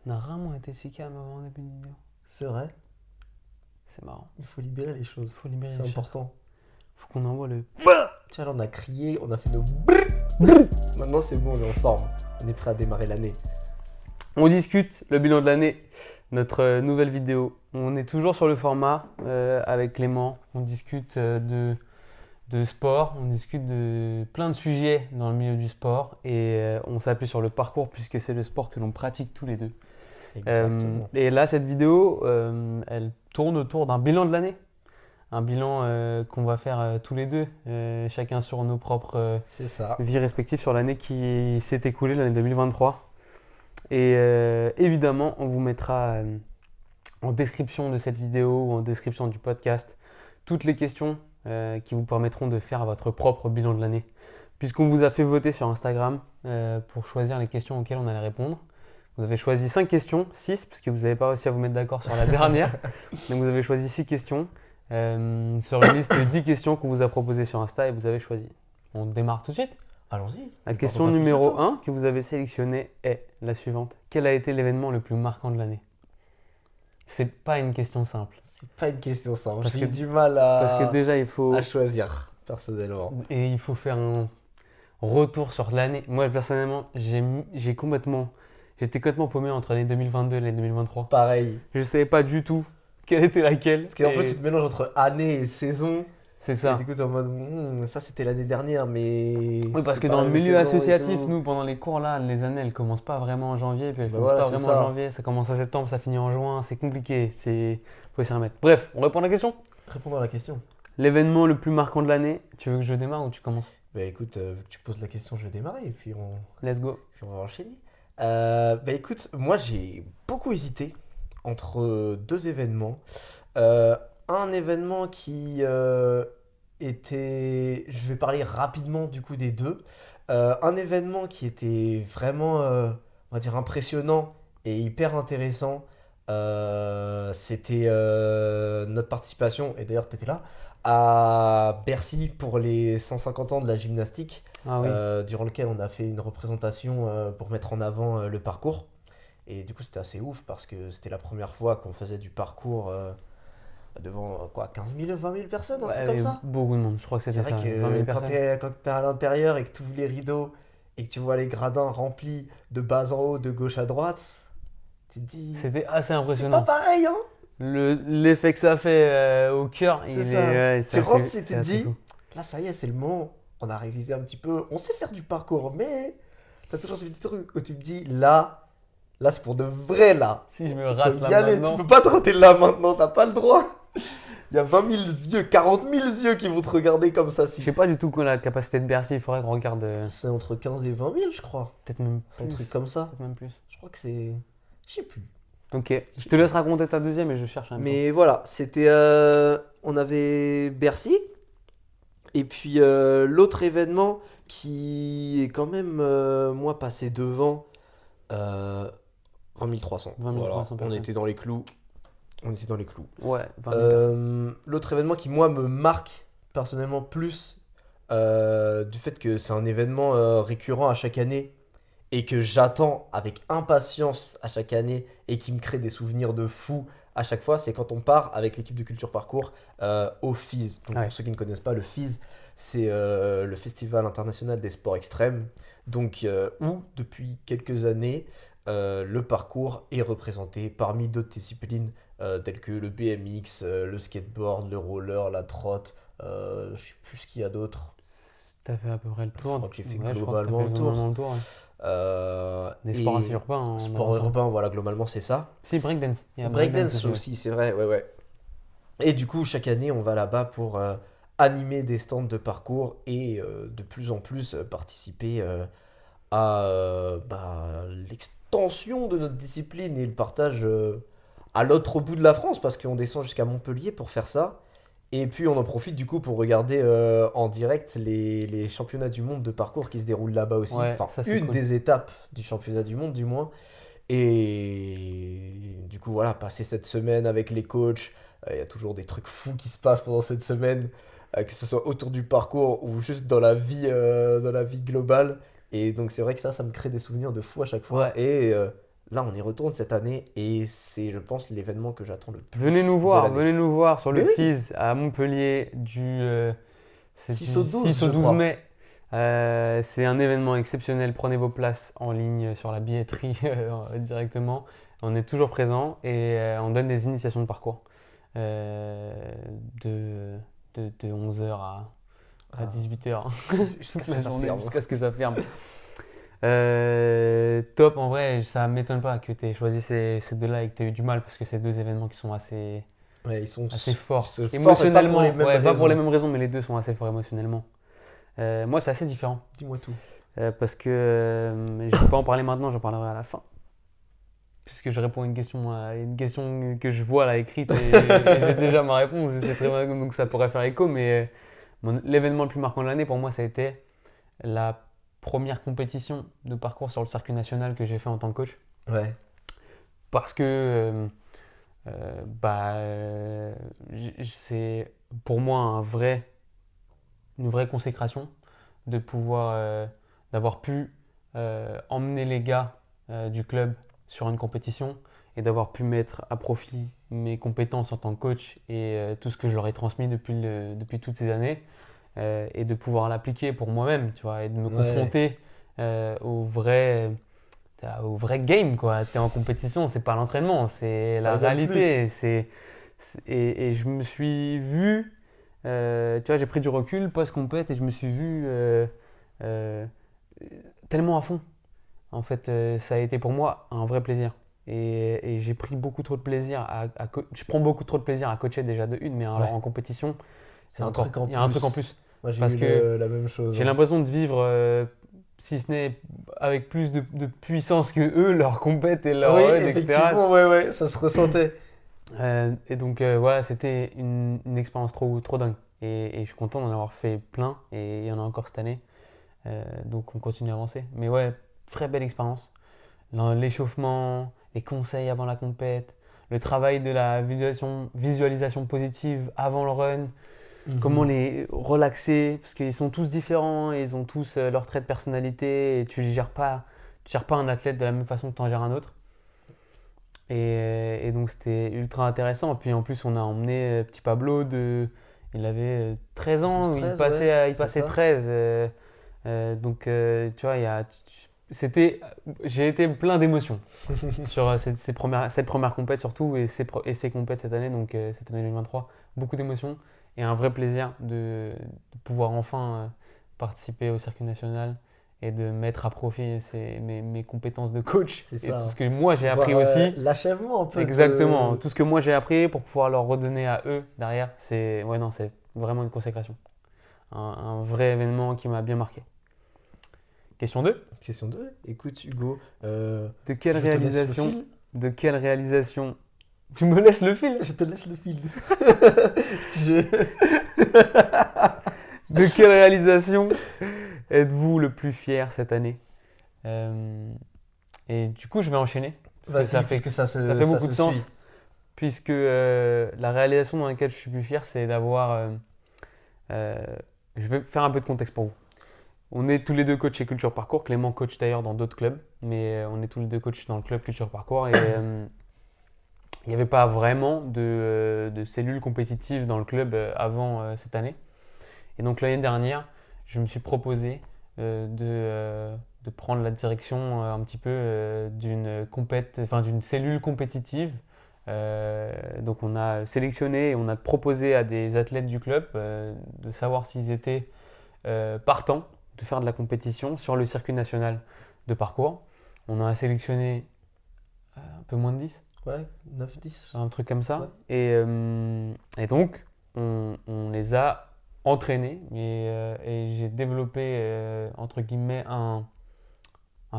On a rarement été si calme avant le début d'une vidéo. C'est vrai. C'est marrant. Il faut libérer les choses. Faut libérer C'est les important. Faut qu'on envoie le. Tiens, là, on a crié, on a fait nos brrr. Maintenant, c'est bon, on est en forme. On est prêt à démarrer l'année. On discute le bilan de l'année, notre nouvelle vidéo. On est toujours sur le format avec Clément. On discute de sport, on discute de plein de sujets dans le milieu du sport et on s'appuie sur le parcours puisque c'est le sport que l'on pratique tous les deux. Exactement. Et là, cette vidéo, elle tourne autour d'un bilan de l'année. Un bilan qu'on va faire tous les deux, chacun sur nos propres C'est ça. vies respectives sur l'année qui s'est écoulée, l'année 2023. Et évidemment, on vous mettra en description de cette vidéo ou en description du podcast toutes les questions qui vous permettront de faire votre propre bilan de l'année. Puisqu'on vous a fait voter sur Instagram pour choisir les questions auxquelles on allait répondre. Vous avez choisi 5 questions, 6, parce que vous n'avez pas réussi à vous mettre d'accord sur la dernière. Donc vous avez choisi 6 questions sur une liste de 10 questions qu'on vous a proposées sur Insta et vous avez choisi. On démarre tout de suite. Allons-y. La question numéro 1 que vous avez sélectionnée est la suivante. Quel a été l'événement le plus marquant de l'année? C'est pas une question simple. C'est pas une question simple. Parce J'ai que- du mal Parce que déjà, il faut, à choisir, personnellement. et il faut faire un retour sur l'année. Moi, personnellement, j'étais complètement paumé entre l'année 2022 et l'année 2023. Pareil. Je savais pas du tout quelle était laquelle. Parce qu'en et plus, tu te mélanges entre année et saison. c'est Et ça. du coup, t'es en mode, ça c'était l'année dernière, mais. Oui, parce c'était que pas dans la le même milieu saison et associatif, tout. nous, pendant les cours, là, les années, elles commencent pas vraiment en janvier, puis elles Bah finissent voilà, pas c'est vraiment en ça. janvier. Ça commence en septembre, ça finit en juin. C'est compliqué. Faut s'y remettre. Bref, on répond à la question. Répondons à la question. L'événement le plus marquant de l'année, tu veux que je démarre ou tu commences? Bah écoute, vu que tu poses la question, je vais démarrer et puis Let's go. on va enchaîner. Bah écoute, moi j'ai beaucoup hésité entre deux événements. Un événement qui était. Je vais parler rapidement du coup des deux. Un événement qui était vraiment, on va dire, impressionnant et hyper intéressant. C'était notre participation, et d'ailleurs tu étais là, à Bercy pour les 150 ans de la gymnastique, Ah oui. durant lequel on a fait une représentation pour mettre en avant le parcours. Et du coup, c'était assez ouf parce que c'était la première fois qu'on faisait du parcours devant quoi, 15 000, 20 000 personnes, un Ouais, truc comme il y a ça. beaucoup de monde. Je crois que C'est c'était vrai ça. 20 000 que quand personnes. t'es à l'intérieur et que tu ouvres les rideaux et que tu vois les gradins remplis de bas en haut, de gauche à droite, tu te dis. C'était assez C'est pas impressionnant. pareil, hein? L'effet que ça fait au cœur, C'est ça. ouais, Tu rentres et tu c'est te assez dis, fou. là, ça y est, c'est le moment. On a révisé un petit peu. On sait faire du parcours, mais t'as toujours ce petit truc où tu me dis, là, c'est pour de vrai, là. Si je me Il faut rate y là aller. maintenant. Tu peux pas te rater là maintenant, t'as pas le droit. Il y a 20 000 yeux, 40 000 yeux qui vont te regarder comme ça. Je Si. sais pas du tout quoi la capacité de Bercy. Il faudrait qu'on regarde C'est entre 15 et 20 000, je crois. peut-être même C'est un plus. truc comme ça. Peut-être même plus. Je crois que c'est. Je sais plus. Ok. Je te laisse raconter ta deuxième et je cherche un peu. Mais voilà, c'était. On avait Bercy. Et puis l'autre événement qui est quand même, moi, passé devant, 20 300. 20 300 Voilà, on personnes. était dans les clous. On était dans les clous. Ouais, 20 000 personnes. L'autre événement qui, moi, me marque personnellement plus du fait que c'est un événement récurrent à chaque année et que j'attends avec impatience à chaque année et qui me crée des souvenirs de fou à chaque fois, c'est quand on part avec l'équipe de Culture Parcours au FIS. Donc, Ouais. pour ceux qui ne connaissent pas, le FIS, c'est le Festival international des sports extrêmes. Donc, où depuis quelques années, le parcours est représenté parmi d'autres disciplines telles que le BMX, le skateboard, le roller, la trotte, je sais plus ce qu'il y a d'autre. T'as fait à peu près le tour. Je crois que j'ai fait Ouais, je crois que t'as globalement fait le tour. globalement le tour, ouais. Des sports assez urbains. hein, Sport on a- urbain, voilà, globalement c'est ça. Si, breakdance. Il y a Breakdance ouais. aussi, c'est vrai, ouais. Et du coup, chaque année, on va là-bas pour animer des stands de parcours et de plus en plus participer à l'extension de notre discipline et le partage à l'autre bout de la France parce qu'on descend jusqu'à Montpellier pour faire ça. Et puis on en profite du coup pour regarder en direct les championnats du monde de parcours qui se déroulent là-bas aussi. Ouais, Enfin, ça, c'est une cool. des étapes du championnat du monde du moins. Et du coup voilà, passer cette semaine avec les coachs, il y a toujours des trucs fous qui se passent pendant cette semaine, que ce soit autour du parcours ou juste dans la vie globale. Et donc c'est vrai que ça me crée des souvenirs de fou à chaque fois. Ouais. Et là, on y retourne cette année et c'est, je pense, l'événement que j'attends le plus. Venez nous de voir, l'année. venez nous voir sur le Mais oui. FIS à Montpellier c'est 6 du au 12, 6 au je 12 crois. mai. C'est un événement exceptionnel. Prenez vos places en ligne sur la billetterie directement. On est toujours présent et on donne des initiations de parcours euh, de, de 11h à 18h Jusqu'à toute ce que la ça journée ferme. jusqu'à ce que ça ferme. Top, en vrai, ça m'étonne pas que tu aies choisi ces deux-là et que tu aies eu du mal parce que c'est deux événements qui sont assez, Ouais, ils sont assez forts. forts et pas Émotionnellement, pour les mêmes ouais, pas pour les raisons. mêmes raisons, mais les deux sont assez forts émotionnellement. Moi, c'est assez différent Dis-moi tout. parce que je ne vais pas en parler maintenant, j'en parlerai à la fin. Puisque je réponds à une question que je vois là écrite et j'ai déjà ma réponse, je sais très bien donc ça pourrait faire écho, mais l'événement le plus marquant de l'année pour moi, ça a été la première compétition de parcours sur le circuit national que j'ai fait en tant que coach. Ouais. Parce que c'est pour moi une vraie consécration de pouvoir, d'avoir pu emmener les gars du club sur une compétition et d'avoir pu mettre à profit mes compétences en tant que coach et tout ce que je leur ai transmis depuis toutes ces années et de pouvoir l'appliquer pour moi-même, tu vois, et de me Ouais. confronter au vrai game, quoi. Tu es en compétition, c'est pas l'entraînement, c'est Ça la rigole plus. réalité. Et je me suis vu, tu vois, j'ai pris du recul post-compète et je me suis vu euh, tellement à fond. En fait, ça a été pour moi un vrai plaisir. Et j'ai pris beaucoup trop de plaisir je prends beaucoup trop de plaisir à coacher déjà de une, mais alors Ouais. en compétition, Il y a un truc en il y a un truc en plus. plus. Moi, j'ai Parce eu que la même chose, j'ai hein. l'impression de vivre, si ce n'est avec plus de puissance que eux, leur compète et leur Oui, run, etc. effectivement, ouais, ouais, ça se ressentait. Et donc, voilà, c'était une expérience trop dingue. Et je suis content d'en avoir fait plein, et il y en a encore cette année. Donc, on continue à avancer. Mais ouais, très belle expérience. L'échauffement, les conseils avant la compète, le travail de la visualisation positive avant le run, comment Mhm. les relaxer, parce qu'ils sont tous différents, et ils ont tous leur trait de personnalité, et tu gères pas un athlète de la même façon que tu en gères un autre. Et donc c'était ultra intéressant. Puis en plus, on a emmené petit Pablo, il avait 13 ans, 12-13, ouais, il c'est passait ça. 13. Donc tu vois, c'était, j'ai été plein d'émotions sur cette première compète surtout et ces compètes cette année, donc cette année 2023. Beaucoup d'émotions et un vrai plaisir de pouvoir enfin participer au circuit national et de mettre à profit mes compétences de coach C'est et ça, tout ce hein. que moi j'ai Voir appris aussi. l'achèvement un peu Exactement, de. tout ce que moi j'ai appris pour pouvoir leur redonner à eux derrière, ouais, non, c'est vraiment une consécration. Un vrai événement qui m'a bien marqué. Question 2. Question 2. Écoute, Hugo, De quelle je te laisse le réalisation fil. De quelle réalisation Tu me laisses le fil. Je te laisse le fil. Je... De quelle réalisation êtes-vous le plus fier cette année? Et du coup, je vais enchaîner parce que Vas-y, puisque ça fait ça beaucoup se de sens. suit. Puisque la réalisation dans laquelle je suis plus fier, c'est d'avoir. Euh, je vais faire un peu de contexte pour vous. On est tous les deux coachs chez Culture Parcours. Clément coach d'ailleurs dans d'autres clubs, mais on est tous les deux coachs dans le club Culture Parcours. Et il n'y avait pas vraiment de cellules compétitives dans le club avant cette année. Et donc l'année dernière, je me suis proposé de prendre la direction un petit peu d'une cellule compétitive. Donc on a sélectionné et on a proposé à des athlètes du club de savoir s'ils étaient partants de faire de la compétition sur le circuit national de parcours. On en a sélectionné un peu moins de 10, Ouais, 9-10. un truc comme Ouais. ça. Et donc, on les a entraînés et j'ai développé, entre guillemets, un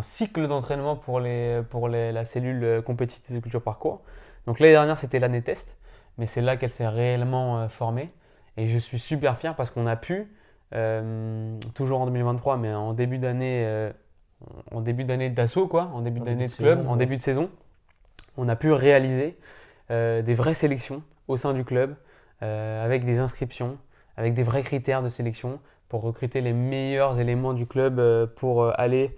cycle d'entraînement pour la cellule compétitive de Culture Parcours. Donc l'année dernière, c'était l'année test, mais c'est là qu'elle s'est réellement formée. Et je suis super fier parce qu'on a pu, toujours en 2023, mais en début d'année d'assaut, quoi, en début En début d'année de de club, saison, en ouais. début de saison, on a pu réaliser des vraies sélections au sein du club, avec des inscriptions, avec des vrais critères de sélection pour recruter les meilleurs éléments du club pour aller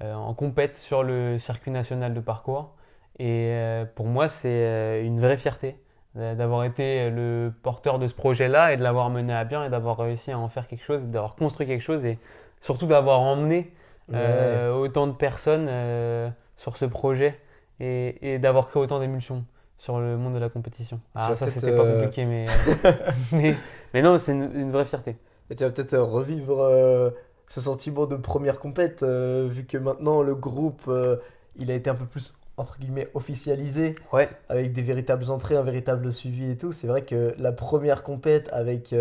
en compète sur le circuit national de parcours. Et pour moi, c'est une vraie fierté d'avoir été le porteur de ce projet-là et de l'avoir mené à bien et d'avoir réussi à en faire quelque chose, d'avoir construit quelque chose et surtout d'avoir emmené Ouais. autant de personnes sur ce projet et d'avoir créé autant d'émulsions sur le monde de la compétition. Tu Ah, vas ça, peut-être c'était pas compliqué, mais, mais non, c'est une vraie fierté. tu vas peut-être revivre ce sentiment de première compète, vu que maintenant le groupe il a été un peu plus entre guillemets officialisé, Ouais, avec des véritables entrées, un véritable suivi et tout. C'est vrai que la première compète avec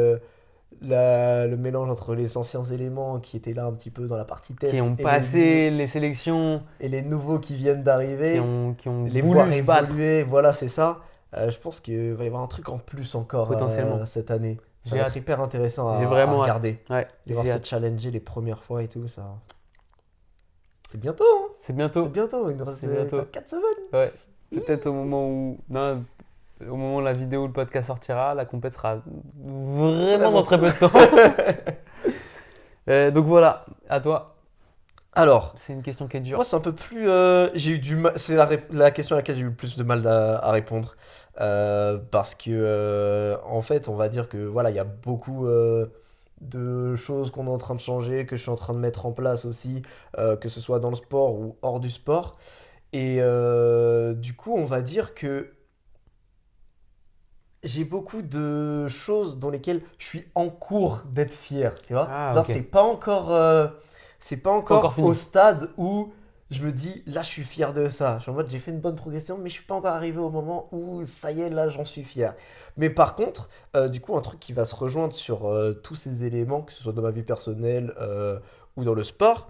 le mélange entre les anciens éléments qui étaient là un petit peu dans la partie qui test ont passé les sélections, et les nouveaux qui viennent d'arriver, qui ont les voulu voir se battre évoluer, voilà, c'est ça. Je pense qu'il va y avoir un truc en plus encore potentiellement. cette année. Ça J'ai va être hâte. hyper intéressant J'ai à vraiment hâte. regarder. Ouais, Les voir j'ai se hâte. challenger les premières fois et tout, ça. C'est bientôt, hein? C'est C'est bientôt. bientôt, il nous reste C'est bientôt. 4 semaines. Ouais. Peut-être au moment où. Non, au moment où la vidéo ou le podcast sortira, la compète sera vraiment dans très peu de temps. Donc voilà, à toi. Alors, C'est une question qui est dure. moi, c'est un peu plus. J'ai eu du mal. C'est la question à laquelle j'ai eu le plus de mal à répondre. Parce que, en fait, on va dire que voilà, il y a beaucoup de choses qu'on est en train de changer, que je suis en train de mettre en place aussi, que ce soit dans le sport ou hors du sport. Et du coup, on va dire que j'ai beaucoup de choses dans lesquelles je suis en cours d'être fier, tu vois. Ah, Genre, ok. c'est pas Pas encore encore fini. au stade où je me dis, là, je suis fier de ça. Je suis en mode, j'ai fait une bonne progression, mais je suis pas encore arrivé au moment où, ça y est, là, j'en suis fier. Mais par contre, du coup, un truc qui va se rejoindre sur tous ces éléments, que ce soit dans ma vie personnelle ou dans le sport,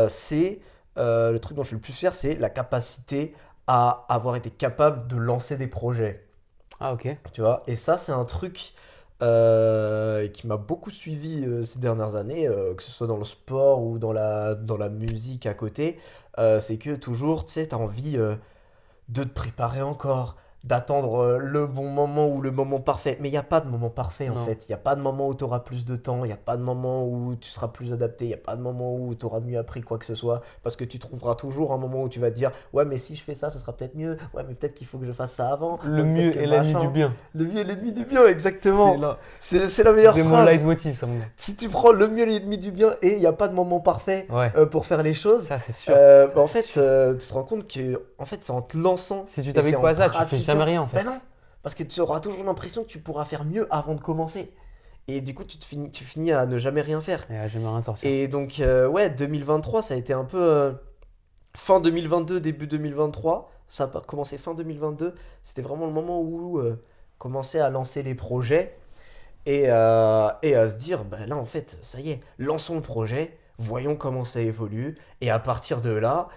c'est le truc dont je suis le plus fier, c'est la capacité à avoir été capable de lancer des projets. Ah, ok. Tu vois, et ça, c'est un truc qui m'a beaucoup suivi ces dernières années, que ce soit dans le sport ou dans la musique à côté. C'est que toujours, tu sais, tu as envie de te préparer encore, d'attendre le bon moment ou le moment parfait. Mais il n'y a pas de moment parfait en Non. fait. Il n'y a pas de moment où tu auras plus de temps, il n'y a pas de moment où tu seras plus adapté, il n'y a pas de moment où tu auras mieux appris quoi que ce soit. Parce que tu trouveras toujours un moment où tu vas te dire, ouais, mais si je fais ça, ce sera peut-être mieux. Ouais, mais peut-être qu'il faut que je fasse ça avant. Le Ouais, peut-être mieux que est l'ennemi du machin. bien. Le mieux est l'ennemi du bien, C'est exactement. là. C'est la meilleure C'est mon phrase. leitmotiv, ça, mon gars. Si tu prends le mieux est l'ennemi du bien et il n'y a pas de moment parfait Ouais, pour faire les choses, ça, c'est sûr. bah, en C'est fait, sûr. tu te rends compte que en fait, c'est en te lançant Si tu et c'est t'appliques en pas à ça, tu fais pratiquant. jamais rien, en fait. Ben non, parce que tu auras toujours l'impression que tu pourras faire mieux avant de commencer. Et du coup, tu finis à ne jamais rien faire. Et j'aimerais rien sortir. Et donc, ouais, 2023, ça a été un peu fin 2022, début 2023. Ça a commencé fin 2022. C'était vraiment le moment où commençait à lancer les projets et à se dire, bah là, en fait, ça y est, lançons le projet, voyons comment ça évolue. Et à partir de là,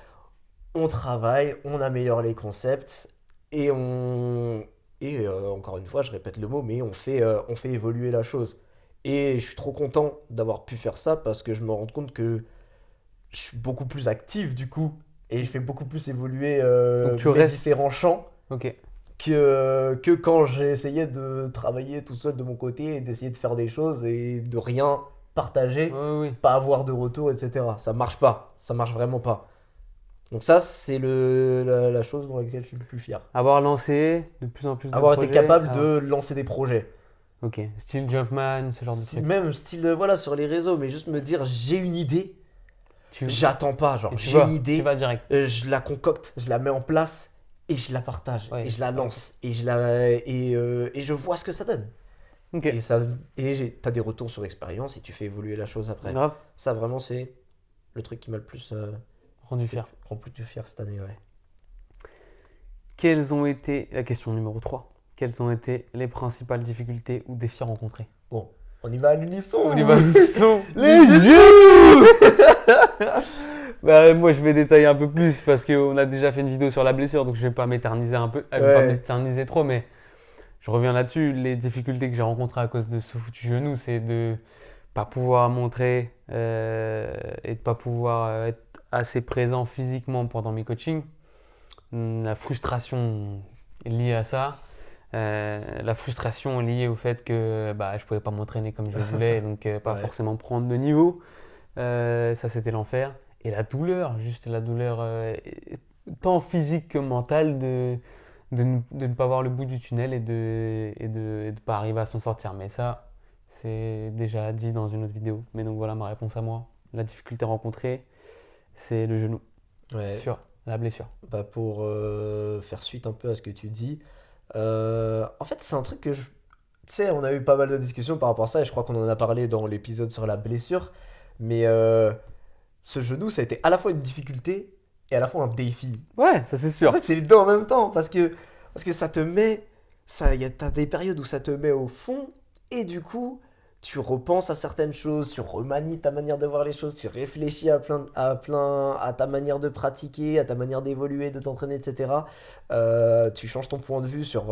on travaille, on améliore les concepts et encore une fois, je répète le mot, mais on fait évoluer la chose. Et je suis trop content d'avoir pu faire ça parce que je me rends compte que je suis beaucoup plus actif du coup et je fais beaucoup plus évoluer Donc tu mes restes. différents champs Ok. que quand j'ai essayé de travailler tout seul de mon côté et d'essayer de faire des choses et de rien partager, Oui, oui. pas avoir de retour, etc. Ça marche pas, ça marche vraiment pas. Donc ça, c'est la chose dans laquelle je suis le plus fier. Avoir lancé de plus en plus de Avoir été projets. capable Ah, de lancer des projets. ok. Style Jumpman, ce genre de truc. Même style, voilà, sur les réseaux, mais juste me dire, j'ai une idée, Tu, j'attends pas, genre, et tu j'ai vas. une Tu idée, vas direct. je la concocte, je la mets en place et je la partage, Ouais. et je la lance, et je vois ce que ça donne. Ok. Et t'as des retours sur expérience et tu fais évoluer la chose après. Grave. Ça, vraiment, c'est le truc qui m'a le plus Rendu fier. rend plus fier cette année, ouais. Quelles ont été, la question numéro 3, quelles ont été les principales difficultés ou défis rencontrés? Bon, on y va à l'unisson. On y va, sont Les yeux. Bah, moi, je vais détailler un peu plus parce qu'on a déjà fait une vidéo sur la blessure, donc je vais pas m'éterniser un peu, pas Ouais. m'éterniser trop, mais je reviens là-dessus. Les difficultés que j'ai rencontrées à cause de ce foutu genou, c'est de pas pouvoir montrer et de pas pouvoir être assez présent physiquement pendant mes coachings. La frustration liée à ça. La frustration liée au fait que bah, je pouvais pas m'entraîner comme je voulais, donc pas Ouais. forcément prendre de niveau. Ça, c'était l'enfer. et la douleur, juste la douleur tant physique que mentale de ne pas voir le bout du tunnel et de pas arriver à s'en sortir. Mais ça, c'est déjà dit dans une autre vidéo. Mais donc voilà ma réponse à moi. La difficulté rencontrée, c'est le genou, Ouais. sur la blessure. Bah pour faire suite un peu à ce que tu dis, en fait, c'est un truc que je. Tu sais, on a eu pas mal de discussions par rapport à ça, et je crois qu'on en a parlé dans l'épisode sur la blessure. Mais ce genou, ça a été à la fois une difficulté et à la fois un défi. Ouais, ça c'est En sûr. fait, c'est les deux en même temps, parce que ça te met. T'as des périodes où ça te met au fond, et du coup, tu repenses à certaines choses, tu remanies ta manière de voir les choses, tu réfléchis à ta manière de pratiquer, à ta manière d'évoluer, de t'entraîner, etc. Tu changes ton point de vue sur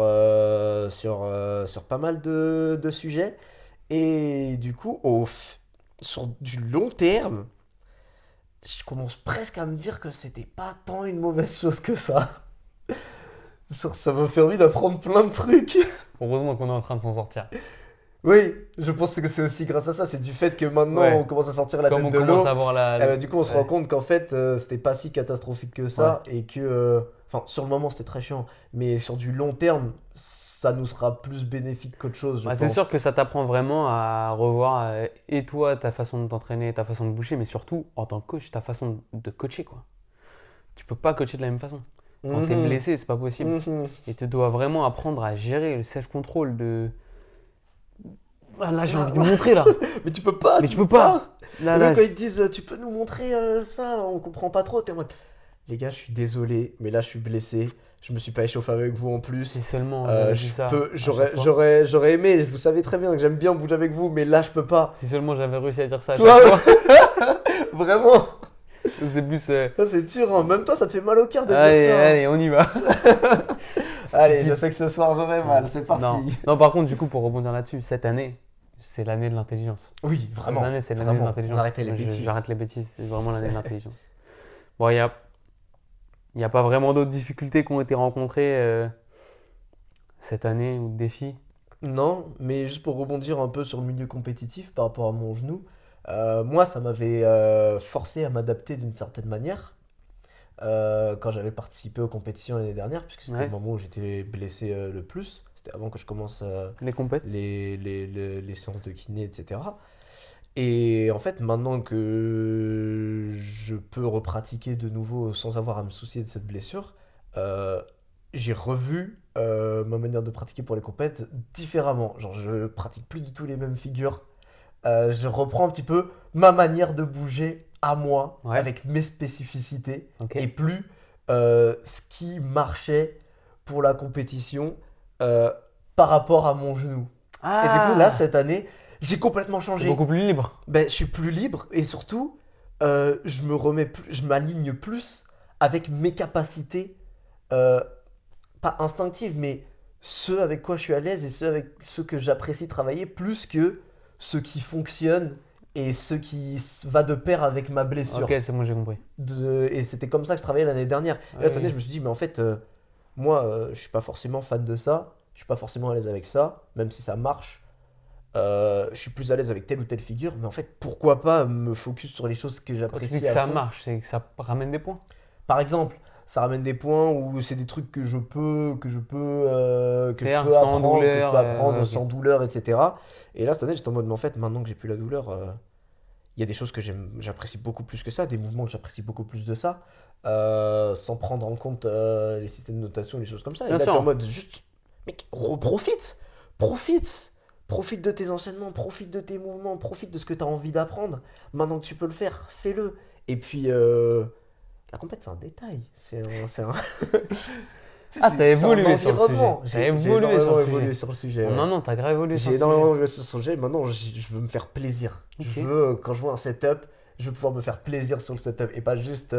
pas mal de sujets, et du coup, sur du long terme, je commence presque à me dire que c'était pas tant une mauvaise chose que ça. Ça m'a permis d'apprendre plein de trucs. Heureusement qu'on est en train de s'en sortir. Oui, je pense que c'est aussi grâce à ça. C'est du fait que maintenant Ouais. on commence à sortir la Comme tête on de commence l'eau. à voir Du coup, on se rend compte qu'en fait, c'était pas si catastrophique que ça. Et que. Enfin, sur le moment, c'était très chiant. Mais sur du long terme, ça nous sera plus bénéfique qu'autre chose, je c'est pense. sûr que ça t'apprend vraiment à revoir et toi ta façon de t'entraîner, ta façon de bouger, mais surtout en tant que coach, ta façon de coacher quoi. Tu peux pas coacher de la même façon. Quand t'es Mhm, blessé, c'est pas possible. mhm. Et tu dois vraiment apprendre à gérer le self-control de. Ah, là, j'ai envie de Là, montrer là. Mais tu peux pas, Mais tu tu peux peux pas. Là, Et même là. quand ils te disent, tu peux nous montrer ça, on comprend pas trop, t'es en mode, les gars, je suis désolé, mais là, je suis blessé. Je me suis pas échauffé avec vous en Si plus. seulement j'avais vu ça. à J'aurais, chaque fois. j'aurais aimé, vous savez très bien que j'aime bien bouger avec vous, mais là, je peux pas. Si seulement j'avais réussi à dire ça à Toi, chaque fois. vraiment, C'est plus. ça c'est dur, hein. Même toi, ça te fait mal au cœur de dire Allez, ça. allez, on y va. Allez, je Stupide. sais que ce soir, j'aurai mal, c'est parti. Non. Non, par contre, du coup, pour rebondir là-dessus, cette année, c'est l'année de l'intelligence. Oui, vraiment. Cette année, c'est l'année de Vraiment, l'intelligence. on arrêtait les Je- bêtises. J'arrête les bêtises, c'est vraiment l'année de l'intelligence. Bon, il y a pas vraiment d'autres difficultés qui ont été rencontrées cette année ou de défis. Non, mais juste pour rebondir un peu sur le milieu compétitif par rapport à mon genou, moi ça m'avait forcé à m'adapter d'une certaine manière quand j'avais participé aux compétitions l'année dernière, puisque c'était Ouais. le moment où j'étais blessé le plus. C'était avant que je commence Les compètes. les séances de kiné, etc. Et en fait, maintenant que je peux repratiquer de nouveau sans avoir à me soucier de cette blessure, euh, j'ai revu ma manière de pratiquer pour les compètes différemment. Genre, je pratique plus du tout les mêmes figures. Je reprends un petit peu ma manière de bouger à moi, Ouais. avec mes spécificités, Ok. et plus ce qui marchait pour la compétition euh, par rapport à mon genou. Et du coup, là, cette année, j'ai complètement c'est changé. beaucoup plus libre. Ben, je suis plus libre et surtout, je m'aligne plus avec mes capacités, euh, pas instinctives, mais ceux avec quoi je suis à l'aise et ceux que j'apprécie travailler, plus que ce qui fonctionne et ce qui va de pair avec ma blessure. Ok, c'est bon, j'ai compris. Et c'était comme ça que je travaillais l'année dernière. Et là, cette Oui. année, je me suis dit, mais en fait, moi, je suis pas forcément fan de ça, je suis pas forcément à l'aise avec ça, même si ça marche. Je suis plus à l'aise avec telle ou telle figure, mais en fait, pourquoi pas me focus sur les choses que Quand tu j'apprécie dis que à ça fond. marche, c'est que ça ramène des points. Par exemple, ça ramène des points où c'est des trucs que je peux Faire sans apprendre, douleur, ouais, ok. sans douleur, etc. Et là, cette année, j'étais en mode, mais en fait, maintenant que j'ai plus la douleur, il y a des choses que j'apprécie beaucoup plus que ça, des mouvements que j'apprécie beaucoup plus de ça, sans prendre en compte les systèmes de notation, les choses comme ça. Et Bien là, t'es sûr. en mode, juste, mec, profite, profite de tes enseignements, profite de tes mouvements, profite de ce que tu as envie d'apprendre. Maintenant que tu peux le faire, fais-le. Et puis, la compète, c'est un détail. Ah, t'as évolué sur le environnement. sujet. T'as J'ai évolué énormément sur le évolué sujet. sur le sujet. Oh, Ouais. non, non, t'as grave évolué sur J'ai le énormément sujet. évolué sur ce sujet. Maintenant, je veux me faire plaisir. Ok. Je veux, quand je vois un setup, je veux pouvoir me faire plaisir sur le setup et pas juste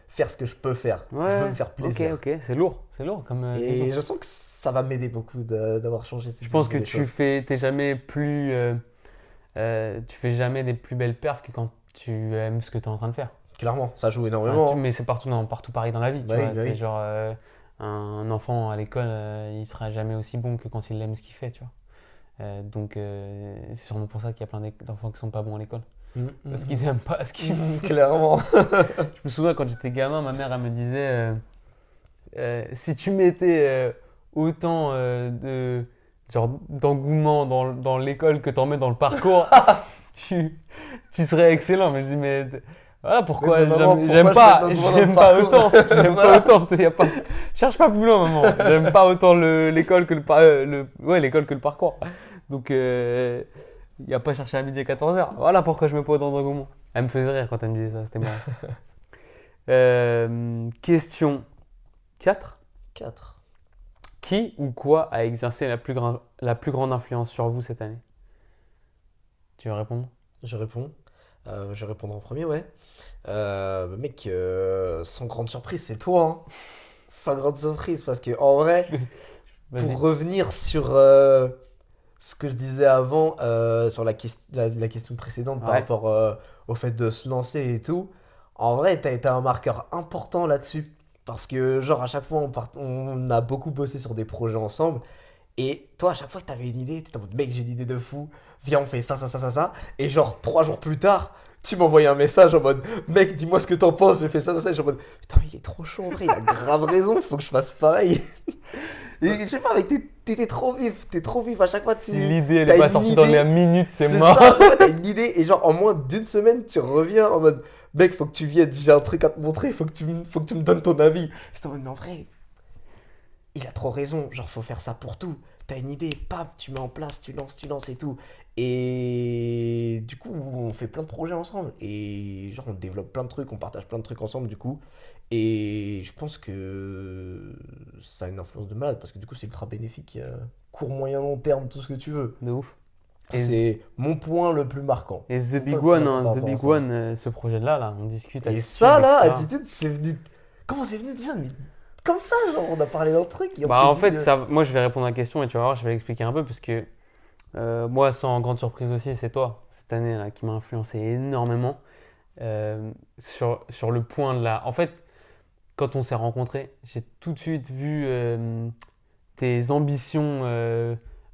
faire ce que je peux faire. Je veux me faire plaisir. Ok, c'est lourd comme Et vision. je sens que ça va m'aider beaucoup d'avoir changé cette Je pense que vision des choses. t'es jamais plus, tu fais jamais des plus belles perfs que quand tu aimes ce que tu es en train de faire. Clairement, ça joue Enfin, énormément. mais c'est partout pareil dans la vie. Tu Bah vois. oui, bah C'est oui. genre un enfant à l'école, il sera jamais aussi bon que quand il aime ce qu'il fait, tu vois. Donc c'est sûrement pour ça qu'il y a plein d'enfants qui sont pas bons à l'école. parce qu'ils aiment pas ce qu'ils font. Clairement. Je me souviens quand j'étais gamin, ma mère elle me disait si tu mettais autant d'engouement dans l'école que t'en mets dans le parcours, tu serais excellent. Mais je dis mais voilà pourquoi Mais maman, j'aime pourquoi je pas mets j'aime dans pas le autant parcours j'aime pas autant cherche pas plus loin maman, j'aime pas autant l'école que l'école que le parcours. Donc il n'y a pas cherché à midi à 14h. Voilà pourquoi je mets pas autant d'engouement. Elle me faisait rire quand elle me disait ça, c'était marrant. Question 4. 4. Qui ou quoi a exercé la plus grande influence sur vous cette année? Tu veux répondre? Je réponds. Je vais répondre en premier, ouais. Mec, sans grande surprise, c'est toi. Hein. Sans grande surprise, parce que en vrai, Vas-y. pour revenir sur ce que je disais avant, sur la question précédente par Ouais. rapport au fait de se lancer et tout, en vrai, t'as été un marqueur important là-dessus. Parce que, genre, à chaque fois, on a beaucoup bossé sur des projets ensemble. Et toi, à chaque fois que t'avais une idée, t'étais en mode, mec, j'ai une idée de fou. Viens, on fait ça, ça, ça, ça, ça. Et genre, 3 jours plus tard, tu m'envoyais un message en mode, mec, dis-moi ce que t'en penses. J'ai fait ça, ça, ça. Et je suis en mode, putain, mais il est trop chaud en vrai, il a grave raison, faut que je fasse pareil. Et je sais pas, mec, t'étais trop vif, t'es trop vif. À chaque fois, Si l'idée elle t'as est pas une sortie dans idée, les minutes, c'est c'est mort. ça, à chaque fois, t'as une idée. Et genre, en moins d'une semaine, tu reviens en mode, mec, faut que tu viennes, j'ai un truc à te montrer, faut que tu me donnes ton avis. J'étais en mode, mais en vrai, il a trop raison, genre faut faire ça pour tout. T'as une idée, paf, tu mets en place, tu lances et tout. Et du coup, on fait plein de projets ensemble. Et genre, on développe plein de trucs, on partage plein de trucs ensemble du coup. Et je pense que ça a une influence de malade parce que du coup, c'est ultra bénéfique. Court, moyen, long terme, tout ce que tu veux. De ouf. Et, C'est mon point le plus marquant. et The Mon Big point One, le plus hein, marquant The par Big rapport à ça. One, ce projet-là, on discute. Et Attitude, ça là, etc. Attitude, c'est venu. Comment c'est venu déjà? Mais comme ça, genre, on a parlé d'un truc et on Bah s'est en dit, fait, moi je vais répondre à la question et tu vas voir, je vais l'expliquer un peu parce que moi, sans grande surprise aussi, c'est toi, cette année là, qui m'a influencé énormément sur le point de la. En fait, quand on s'est rencontrés, j'ai tout de suite vu tes ambitions,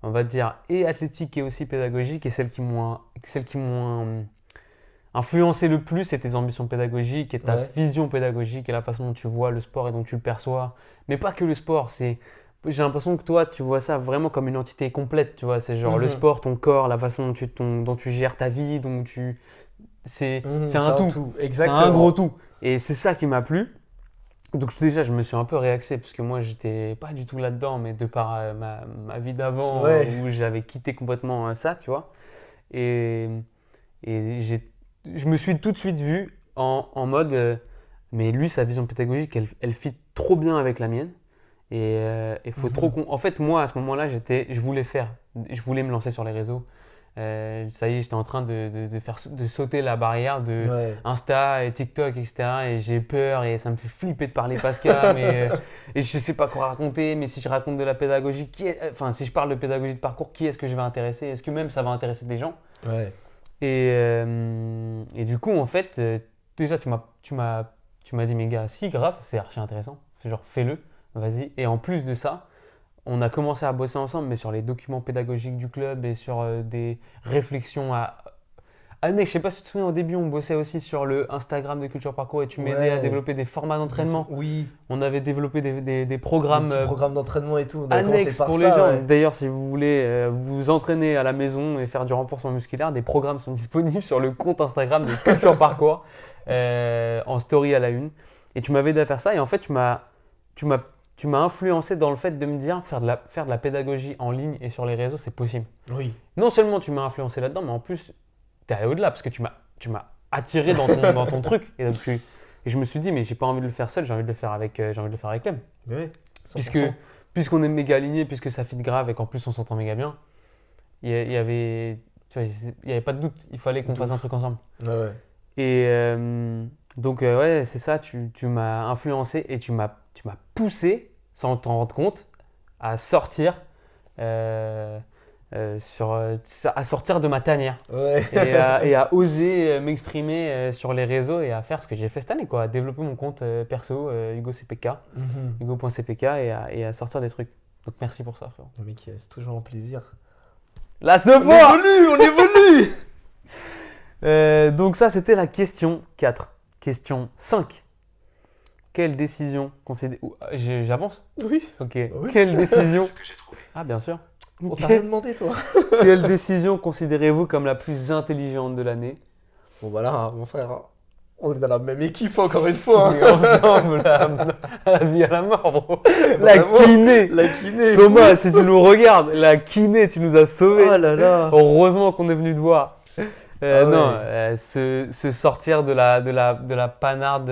on va dire, et athlétiques et aussi pédagogiques, et celles qui m'ont influencé le plus, c'est tes ambitions pédagogiques et ta Ouais. vision pédagogique et la façon dont tu vois le sport et dont tu le perçois. Mais pas que le sport, j'ai l'impression que toi, tu vois ça vraiment comme une entité complète, tu vois. C'est genre le Mhm. sport, ton corps, la façon dont tu gères ta vie, c'est C'est un tout. C'est exactement. un gros tout. Et c'est ça qui m'a plu. Donc déjà, je me suis un peu réaxé parce que moi, j'étais pas du tout là-dedans, mais de par ma vie d'avant Ouais. où j'avais quitté complètement ça, tu vois. Et, je me suis tout de suite vu en mode, mais lui, sa vision pédagogique, elle fit trop bien avec la mienne. Et il faut trop Mhm. En fait, moi, à ce moment-là, je voulais me lancer sur les réseaux. Ça y est, j'étais en train de sauter la barrière de Ouais. Insta et TikTok, etc. Et j'ai peur et ça me fait flipper de parler Pascal. Et je sais pas quoi raconter. Mais si je raconte de la pédagogie, enfin, si je parle de pédagogie de parcours, qui est-ce que je vais intéresser? Est-ce que même ça va intéresser des gens? Ouais. Et du coup, en fait, déjà, tu m'as dit, mais gars, si, grave, c'est archi intéressant. C'est genre, fais-le, vas-y. Et en plus de ça, on a commencé à bosser ensemble, mais sur les documents pédagogiques du club et sur des réflexions à. Ah, mec, je sais pas si tu te souviens, au début, on bossait aussi sur le Instagram de Culture Parcours et tu m'aidais à Ouais. développer des formats d'entraînement. Oui. On avait développé des Des programmes petits programmes d'entraînement et tout. On a commencé annexes par pour ça. les gens. Ouais. D'ailleurs, si vous voulez vous entraîner à la maison et faire du renforcement musculaire, des programmes sont disponibles sur le compte Instagram de Culture Parcours en story à la une. Et tu m'avais aidé à faire ça. Et en fait, tu m'as influencé dans le fait de me dire faire de la pédagogie en ligne et sur les réseaux, c'est possible. Oui. Non seulement tu m'as influencé là-dedans, mais en plus, tu es allé au-delà parce que tu m'as attiré dans ton truc. Et, donc, et je me suis dit, mais j'ai pas envie de le faire seul, j'ai envie de le faire avec Clem. Mais ouais. 100%. Puisqu'on est méga alignés, puisque ça fit grave et qu'en plus on s'entend méga bien, il y avait, tu vois, il y avait pas de doute, il fallait qu'on De fasse un ouf. truc ensemble. Ouais. Et donc ouais, c'est ça, tu m'as influencé et tu m'as poussé, sans t'en rendre compte, à sortir, à sortir de ma tanière Ouais. et à oser m'exprimer sur les réseaux et à faire ce que j'ai fait cette année, quoi, à développer mon compte perso, Hugo CPK. Mhm. Hugo.cpk et à sortir des trucs. Donc merci pour ça, frérot. Mec, c'est toujours un plaisir. La ce On fois évolue, on évolue. Donc ça, c'était la question 4. Question 5. Quelle décision J'avance? Oui. Ok. oui. Quelle décision Ah, bien sûr. On t'a rien demandé, toi. Quelle décision considérez-vous comme la plus intelligente de l'année? Bon, voilà, hein, mon frère. Hein. On est dans la même équipe, encore une fois. On Hein. est ensemble, à la vie à la mort, bro. La Vraiment, kiné. La kiné. Thomas, si tu nous regardes, la kiné, tu nous as sauvés. Oh là là. Heureusement qu'on est venu te voir. Ah Non, ouais. se sortir de la panarde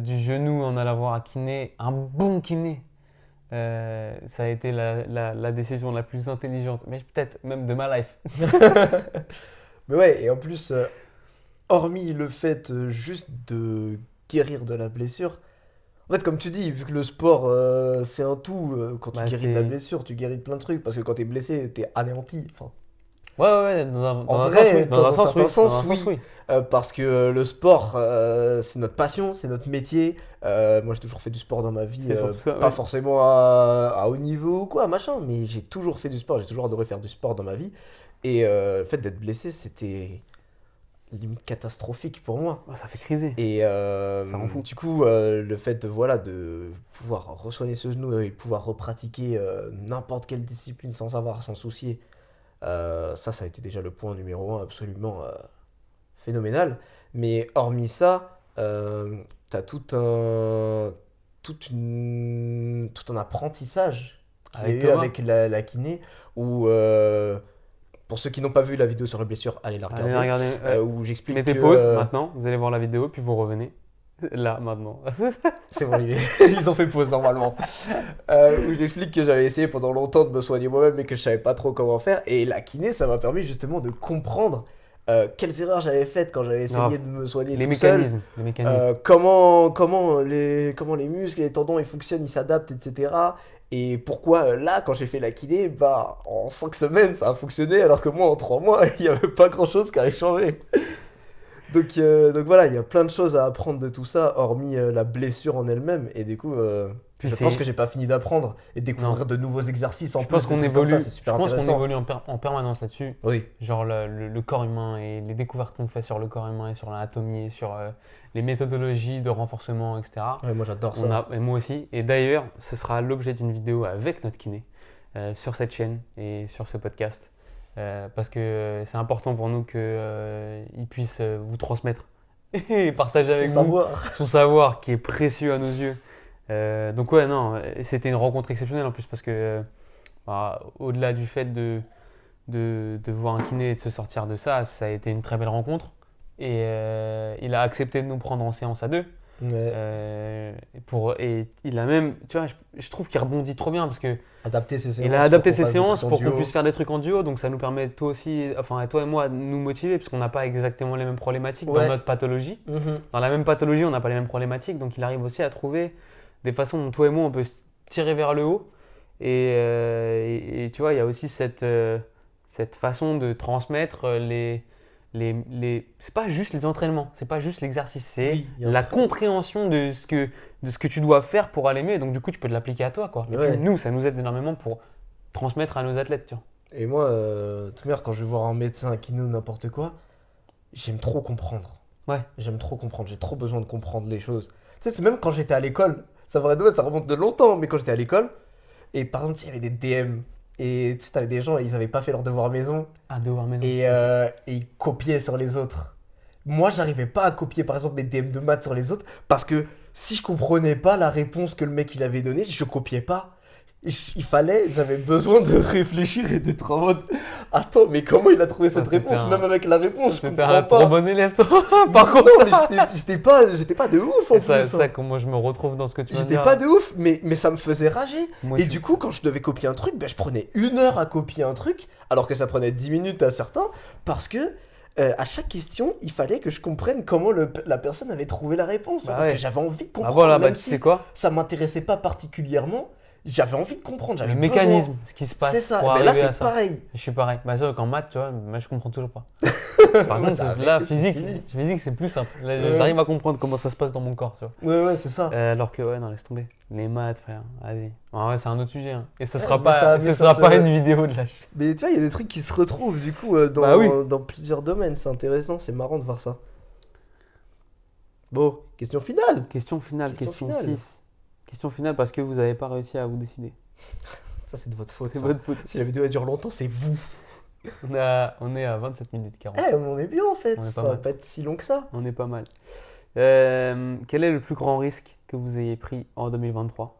du genou en allant voir un kiné, un bon kiné, ça a été la décision la plus intelligente, mais peut-être même de ma life. Mais ouais, et en plus, hormis le fait juste de guérir de la blessure, en fait, comme tu dis, vu que le sport, c'est un tout, quand tu Bah, guéris de la c'est- blessure, tu guéris de plein de trucs, parce que quand t'es blessé, t'es anéanti. Enfin, Ouais, dans En un vrai, sens, oui. dans un certain sens, Dans un oui. sens, oui. parce que le sport, c'est notre passion, c'est notre métier. Moi, j'ai toujours fait du sport dans ma vie, C'est surtout ça, pas ouais. forcément à haut niveau ou quoi, machin, mais j'ai toujours fait du sport, j'ai toujours adoré faire du sport dans ma vie. Et le fait d'être blessé, c'était limite catastrophique pour moi. Oh, ça fait criser. Et Ça rend fou. du coup, le fait voilà, de pouvoir re-soigner ce genou et pouvoir repratiquer n'importe quelle discipline sans savoir, s'en soucier, ça a été déjà le point numéro un absolument phénoménal. Mais hormis ça, t'as tout un apprentissage qu'il y a Avec eu Thomas. avec la kiné où, pour ceux qui n'ont pas vu la vidéo sur la blessure, allez la Allez, regarder. regardez. Où j'explique Mettez que pause maintenant, vous allez voir la vidéo, puis vous revenez. Là, maintenant. c'est bon, ils ont fait pause normalement. Où j'explique que j'avais essayé pendant longtemps de me soigner moi-même mais que je savais pas trop comment faire. Et la kiné, ça m'a permis justement de comprendre quelles erreurs j'avais faites quand j'avais essayé Grave. de me soigner Les tout seul. mécanismes. Les mécanismes. Comment les muscles et les tendons ils fonctionnent, ils s'adaptent, etc. Et pourquoi là, quand j'ai fait la kiné, bah en 5 semaines ça a fonctionné alors que moi en 3 mois il n'y avait pas grand chose qui avait changé. Donc voilà, il y a plein de choses à apprendre de tout ça, hormis la blessure en elle-même. Et du coup, Puis je pense que j'ai pas fini d'apprendre et de découvrir de nouveaux exercices en Je plus. pense de qu'on trucs comme évolue. ça, c'est super Je pense qu'on intéressant. évolue en permanence là-dessus. Oui, Genre le corps humain et les découvertes qu'on fait sur le corps humain et sur l'anatomie et sur les méthodologies de renforcement, etc. ouais, moi j'adore ça. Et moi aussi. Et d'ailleurs, ce sera l'objet d'une vidéo avec notre kiné sur cette chaîne et sur ce podcast. Parce que c'est important pour nous qu'il puisse vous transmettre et partager avec Sans vous savoir. son savoir qui est précieux à nos yeux. Donc ouais, non, c'était une rencontre exceptionnelle en plus parce que au-delà du fait de voir un kiné et de se sortir de ça, ça a été une très belle rencontre. Et il a accepté de nous prendre en séance à deux. Ouais. Et il a même, tu vois, je trouve qu'il rebondit trop bien parce que Adapter ses séances. il a adapté pour qu'on ses fasse des séances trucs en pour qu'on duo. puisse faire des trucs en duo. Donc ça nous permet toi aussi, enfin toi et moi, de nous motiver parce qu'on n'a pas exactement les mêmes problématiques Ouais. dans notre pathologie. Mhm. Dans la même pathologie, on n'a pas les mêmes problématiques. Donc il arrive aussi à trouver des façons dont toi et moi on peut se tirer vers le haut. Et tu vois, il y a aussi cette façon de transmettre c'est pas juste les entraînements, c'est pas juste l'exercice, c'est Oui, il y a un la truc. compréhension de ce que tu dois faire pour aller mieux. Donc du coup, tu peux te l'appliquer à toi, quoi. Et Ouais. puis nous, ça nous aide énormément pour transmettre à nos athlètes, tu vois. Et moi, toute manière, quand je vais voir un médecin, un kiné ou n'importe quoi, j'aime trop comprendre. Ouais. J'aime trop comprendre, j'ai trop besoin de comprendre les choses. Tu sais, c'est même quand j'étais à l'école, ça remonte de longtemps, mais quand j'étais à l'école, et par exemple, il y avait des DM, et tu sais, t'avais des gens, ils avaient pas fait leur devoir à maison, Ah, devoir maison. et ils copiaient sur les autres. Moi, j'arrivais pas à copier, par exemple, mes DM de maths sur les autres, parce que si je comprenais pas la réponse que le mec il avait donnée, je copiais pas. J'avais besoin de réfléchir et d'être en mode attends, mais comment il a trouvé cette c'était réponse? un- Même avec la réponse, je C'était comprends un trop pas. bon élève, toi. Par contre, non, mais j'étais pas de ouf en Et plus. ça, Hein. comme moi je me retrouve dans ce que tu viens de J'étais dire. pas de ouf, mais ça me faisait rager. Moi, Et je- du coup, quand je devais copier un truc, ben, je prenais 1 heure à copier un truc, alors que ça prenait 10 minutes à certains, parce que à chaque question, il fallait que je comprenne comment la personne avait trouvé la réponse. Bah parce ouais. que j'avais envie de Ah comprendre, voilà, même tu si sais quoi? ça m'intéressait pas particulièrement. j'avais envie de comprendre, j'avais Le besoin. mécanisme, ce qui se passe C'est ça, pour mais là arriver à c'est ça. pareil. Je suis pareil. Bah, ça, qu'en maths, tu vois, moi je comprends toujours pas. Par Moi, contre, j'ai arrêté, là, c'est physique, fini. c'est plus simple. Là, Ouais. j'arrive à comprendre comment ça se passe dans mon corps, tu vois. Ouais, c'est ça. Alors que, ouais, non, laisse tomber. Les maths, frère, vas-y. En vrai, c'est un autre sujet. Hein. Et ce Ouais, sera mais pas, ça- ce mais sera ça pas se- une vidéo de lâche. Mais tu vois, il y a des trucs qui se retrouvent du coup Bah oui. dans plusieurs domaines, c'est intéressant, c'est marrant de voir ça. Bon, question finale. Question finale, Question question finale. 6. Question finale parce que vous n'avez pas réussi à vous décider. Ça c'est de votre faute. C'est ça. votre faute. Si la vidéo elle dure longtemps, c'est vous. On est à 27 minutes 40. On est bien en fait, On est pas ça va mal. pas être si long que ça. On est pas mal. Quel est le plus grand risque que vous ayez pris en 2023?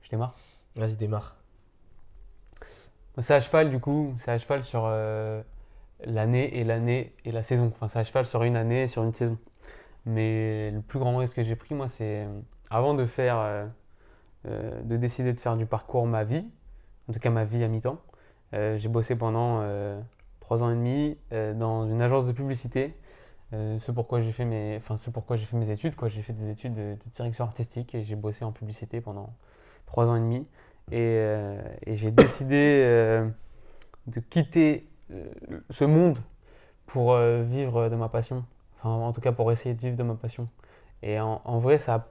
Je démarre. Vas-y, démarre. C'est à cheval du coup, c'est à cheval sur l'année et la saison. Enfin, c'est à cheval sur une année et sur une saison. Mais le plus grand risque que j'ai pris, moi, c'est avant de de décider de faire du parcours ma vie, en tout cas ma vie à mi-temps. J'ai bossé pendant 3 ans et demi dans une agence de publicité. Ce pourquoi j'ai fait mes études, quoi. J'ai fait des études de direction artistique et j'ai bossé en publicité pendant 3 ans et demi. Et j'ai décidé de quitter ce monde pour vivre de ma passion. Enfin, en tout cas, pour essayer de vivre de ma passion. Et en vrai, ça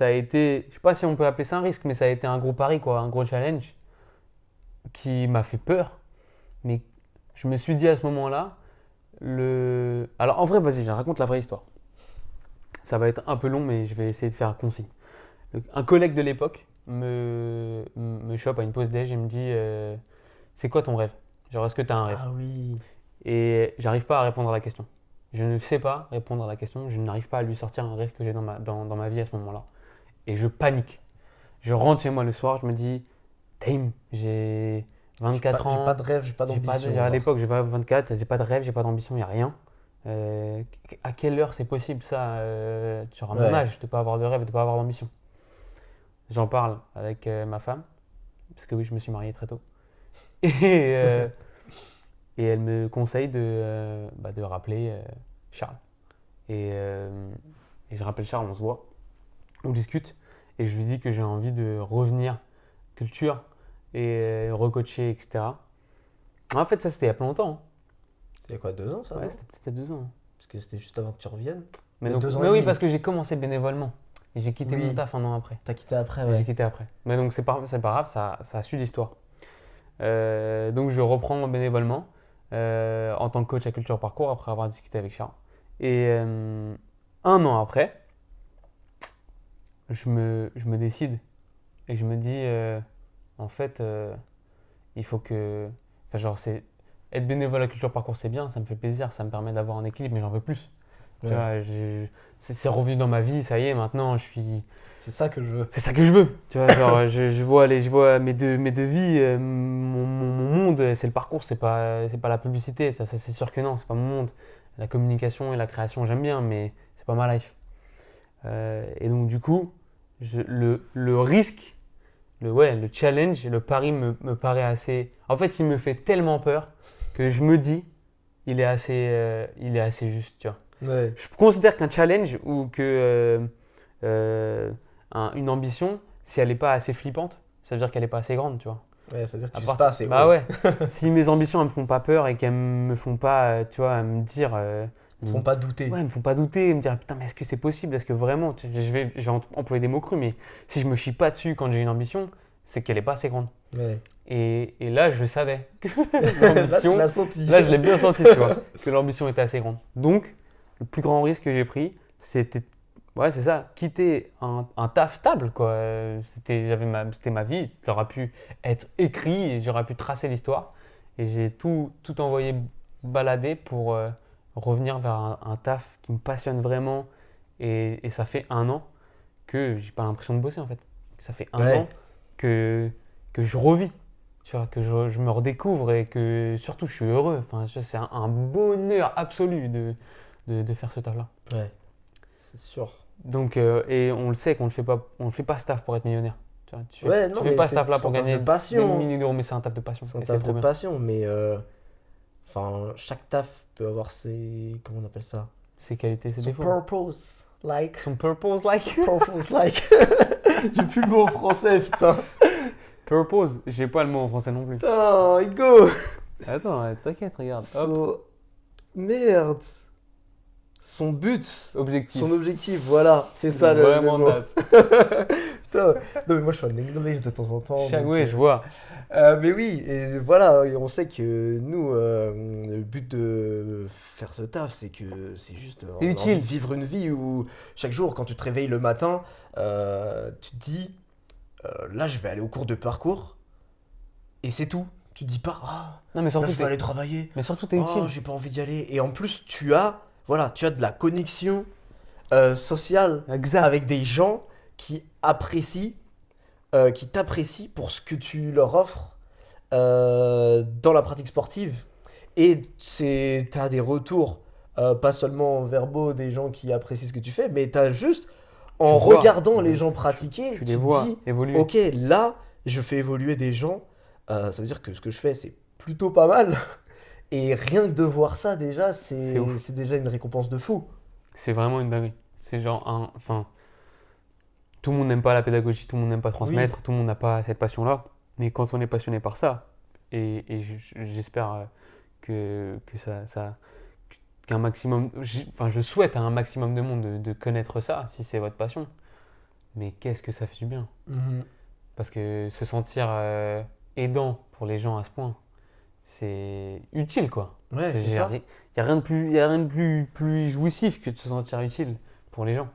a été, je sais pas si on peut appeler ça un risque, mais ça a été un gros pari, quoi, un gros challenge qui m'a fait peur. Mais je me suis dit à ce moment-là, alors en vrai, vas-y, je raconte la vraie histoire. Ça va être un peu long, mais je vais essayer de faire concis. Un collègue de l'époque me chope à une pause déj et me dit c'est quoi ton rêve? Genre, est-ce que tu as un rêve? Ah oui. Et j'arrive pas à répondre à la question. Je ne sais pas répondre à la question. Je n'arrive pas à lui sortir un rêve que j'ai dans ma vie à ce moment-là. Et je panique. Je rentre chez moi le soir, je me dis Damn, j'ai 24 ans. J'ai pas de rêve, j'ai pas d'ambition. À l'époque, j'ai 24, j'ai pas de rêve, j'ai pas d'ambition, il n'y a rien. À quelle heure c'est possible ça, sur mon Ouais. âge, de pas avoir de rêve, de pas avoir d'ambition? J'en parle avec ma femme, parce que oui, je me suis marié très tôt. Et elle me conseille de rappeler Charles. Et je rappelle Charles, on se voit, on discute, et je lui dis que j'ai envie de revenir culture et recoacher, etc. En fait, ça c'était il y a pas longtemps. Hein. C'était quoi, 2 ans ça Ouais, non c'était 2 ans. Hein. Parce que c'était juste avant que tu reviennes. Mais, Il y a donc, 2 ans mais et oui, demi. parce que j'ai commencé bénévolement. Et j'ai quitté Oui. mon taf un an après. T'as quitté après, Et ouais. j'ai quitté après. Mais donc c'est pas grave, ça a su l'histoire. Donc je reprends bénévolement en tant que coach à Culture Parcours après avoir discuté avec Charles. Et un an après, je me décide et je me dis en fait il faut que. Enfin, genre, être bénévole à Culture Parcours, c'est bien, ça me fait plaisir, ça me permet d'avoir un équilibre, mais j'en veux plus. Tu Ouais. vois, c'est revenu dans ma vie, ça y est, maintenant je suis. C'est ça que je veux. C'est ça que je veux. Tu vois, genre, je vois mes deux vies, mon monde, c'est le parcours, c'est pas la publicité. Ça, c'est sûr que non, c'est pas mon monde. La communication et la création, j'aime bien, mais c'est pas ma life. Et donc, du coup, le risque, le challenge, le pari me paraît assez. En fait, il me fait tellement peur que je me dis, il est assez juste, tu vois. Ouais. Je considère qu'un challenge ou que une ambition, si elle n'est pas assez flippante, ça veut dire qu'elle n'est pas assez grande, tu vois. Ouais, ça veut dire que À tu part- vises pas assez Bah haut. ouais. Si mes ambitions elles me font pas peur et qu'elles me font pas, tu vois, me dire, Ils te font pas douter. ouais, elles me font pas douter, me dire putain mais est-ce que c'est possible, est-ce que vraiment, je vais employer des mots crus, mais si je me chie pas dessus quand j'ai une ambition, c'est qu'elle est pas assez grande. Ouais. Et là je savais que Là, tu l'ambition, l'as senti. là, je l'ai bien senti, tu vois, que l'ambition était assez grande. Donc, le plus grand risque que j'ai pris, c'était, ouais, c'est ça, quitter un taf stable, quoi. C'était ma vie, ça aurait pu être écrit et j'aurais pu tracer l'histoire. Et j'ai tout envoyé balader pour revenir vers un taf qui me passionne vraiment. Et ça fait 1 an que j'ai pas l'impression de bosser, en fait. Ça fait un Ouais. an que je revis. Tu vois, que je me redécouvre et que surtout je suis heureux. Enfin, c'est un bonheur absolu de faire ce taf-là. Ouais. C'est sûr. Donc, et on le sait qu'on le fait pas ce taf pour être millionnaire. Tu vois, Ouais, tu non, fais mais pas ce c'est taf-là un pour taf gagner de passion. des milliers d'euros, mais c'est un taf de passion. C'est un Et taf trop de bien. passion, mais enfin, chaque taf peut avoir ses. Comment on appelle ça? Ses qualités, ses Son défauts. purpose. Like. Son purpose, like. Purpose like. J'ai plus le mot en français, putain. Purpose, j'ai pas le mot en français non plus. Putain, go. Attends, t'inquiète, regarde. Hop. Merde. Son but. Objectif. Son objectif, voilà. C'est ça le Vraiment mot. naze. Putain. Non, mais moi, je suis en English de temps en temps. Oui, je vois. Mais oui, et voilà, et on sait que nous, le but de faire ce taf, c'est que c'est juste on a envie utile. de vivre une vie où chaque jour, quand tu te réveilles le matin, tu te dis, là, je vais aller au cours de parcours, et c'est tout. Tu te dis pas, ah, Non, mais là, surtout, je vais aller travailler. mais surtout, t'es Oh, utile. j'ai pas envie d'y aller. Et en plus, tu as de la connexion sociale Exact. avec des gens qui apprécient, qui t'apprécient pour ce que tu leur offres dans la pratique sportive. Et tu as des retours, pas seulement verbaux des gens qui apprécient ce que tu fais, mais tu as juste, en Tu vois. regardant les gens pratiquer, Tu tu les te vois dis, évoluer. ok, là, je fais évoluer des gens. Ça veut dire que ce que je fais, c'est plutôt pas mal. Et rien que de voir ça, déjà, C'est ouf. c'est déjà une récompense de fou. C'est vraiment une dinguerie. C'est genre enfin, tout le monde n'aime pas la pédagogie, tout le monde n'aime pas transmettre, tout le monde n'a pas cette passion-là. Mais quand on est passionné par ça, et j'espère que qu'un maximum, enfin, je souhaite à un maximum de monde de connaître ça, si c'est votre passion. Mais qu'est-ce que ça fait du bien. Parce que se sentir aidant pour les gens à ce point, c'est utile, quoi. Ouais, c'est Il n'y ça. a rien de plus jouissif que de se sentir utile pour les gens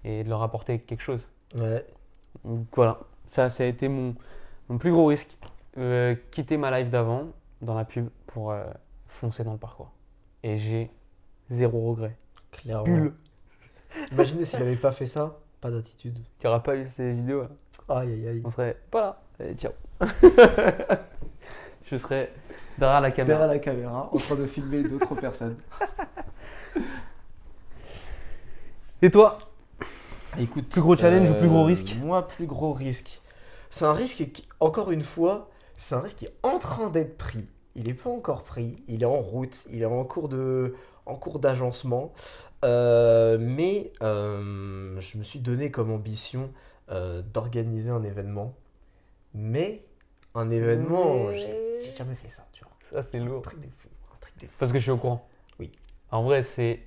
et de leur apporter quelque chose. Ouais. Donc voilà, ça a été mon plus gros risque. Quitter ma life d'avant dans la pub pour foncer dans le parcours. Et j'ai zéro regret. Clairement. Bulle. Imaginez s'il avait pas fait ça, pas d'attitude. Qui n'aura pas eu ces vidéos, Aïe, aïe, aïe. on serait pas là. Allez, ciao. Je serais derrière la caméra. Derrière la caméra, en train de filmer d'autres personnes. Et toi? Écoute, Plus gros challenge ou plus gros risque? Moi, plus gros risque. C'est un risque qui, encore une fois, c'est un risque qui est en train d'être pris. Il n'est pas encore pris, il est en route, il est en cours d'agencement. Mais je me suis donné comme ambition d'organiser un événement. Mais un événement, j'ai jamais fait ça, tu vois. Ça, c'est Un lourd. truc de fou, un truc de fou. Parce que je suis au courant. Oui. En vrai, c'est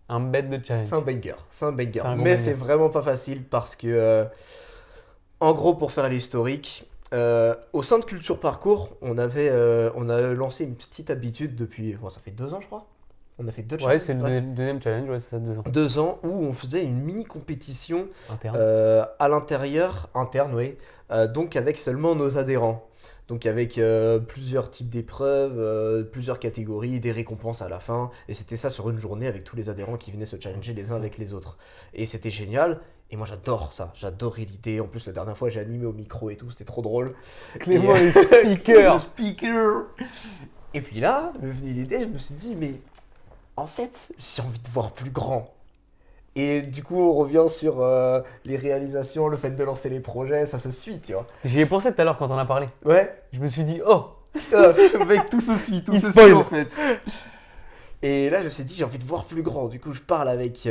un bête de challenge. C'est un banger, c'est un banger. C'est un gros Mais banger. c'est vraiment pas facile parce que, en gros, pour faire l'historique, au sein de Culture Parcours, on a lancé une petite habitude depuis, bon, ça fait 2 ans, je crois. On a fait 2 Ouais, challenges. c'est le deuxième challenge, ouais, c'est ça, 2 ans. 2 ans où on faisait une mini compétition Interne. à l'intérieur, interne, oui, donc avec seulement nos adhérents. Donc avec plusieurs types d'épreuves, plusieurs catégories, des récompenses à la fin. Et c'était ça sur une journée avec tous les adhérents qui venaient se challenger les uns avec les autres. Et c'était génial. Et moi j'adore ça, j'adorais l'idée. En plus la dernière fois j'ai animé au micro et tout, c'était trop drôle. Clément, Et- le speaker. Le speaker. Et puis là, m'est venue l'idée, je me suis dit, mais en fait, j'ai envie de voir plus grand. Et du coup, on revient sur les réalisations, le fait de lancer les projets, ça se suit, tu vois. J'y ai pensé tout à l'heure quand on a parlé. Ouais, Je me suis dit, oh, mec, tout se suit, tout Il se spoil. suit en fait. Et là, je me suis dit, j'ai envie de voir plus grand. Du coup, je parle avec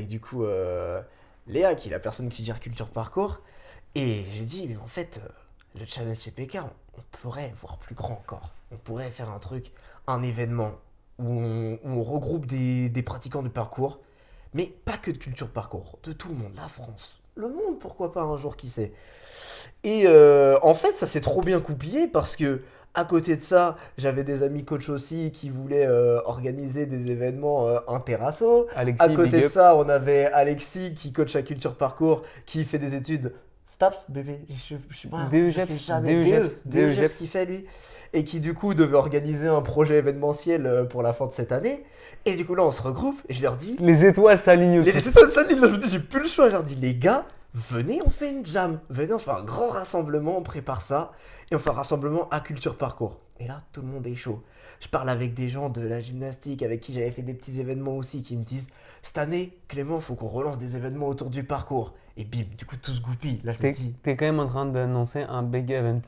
du coup Léa, qui est la personne qui gère Culture Parcours. Et j'ai dit, mais en fait, le challenge CPK, on pourrait voir plus grand encore. On pourrait faire un truc, un événement où on regroupe des pratiquants de parcours, mais pas que de Culture Parcours, de tout le monde, la France, le monde, pourquoi pas un jour, qui sait. Et en fait, ça s'est trop bien goupillé parce que à côté de ça, j'avais des amis coachs aussi qui voulaient organiser des événements interasso. Alexis, À côté big de up. ça, on avait Alexis qui coach à Culture Parcours, qui fait des études STAPS, bébé, je sais pas, je sais jamais, DE, ce qu'il fait lui, et qui du coup devait organiser un projet événementiel pour la fin de cette année. Et du coup là, on se regroupe et je leur dis, Les étoiles s'alignent aussi. les étoiles s'alignent, là je me dis, j'ai plus le choix. Je leur dis, les gars, venez, on fait une jam. Venez, on fait un grand rassemblement, on prépare ça. Et on fait un rassemblement à Culture Parcours. Et là, tout le monde est chaud. Je parle avec des gens de la gymnastique, avec qui j'avais fait des petits événements aussi, qui me disent, cette année, Clément, faut qu'on relance des événements autour du parcours. Et bim, du coup, tout se goupille. Là, je me dis. T'es quand même en train d'annoncer un big event.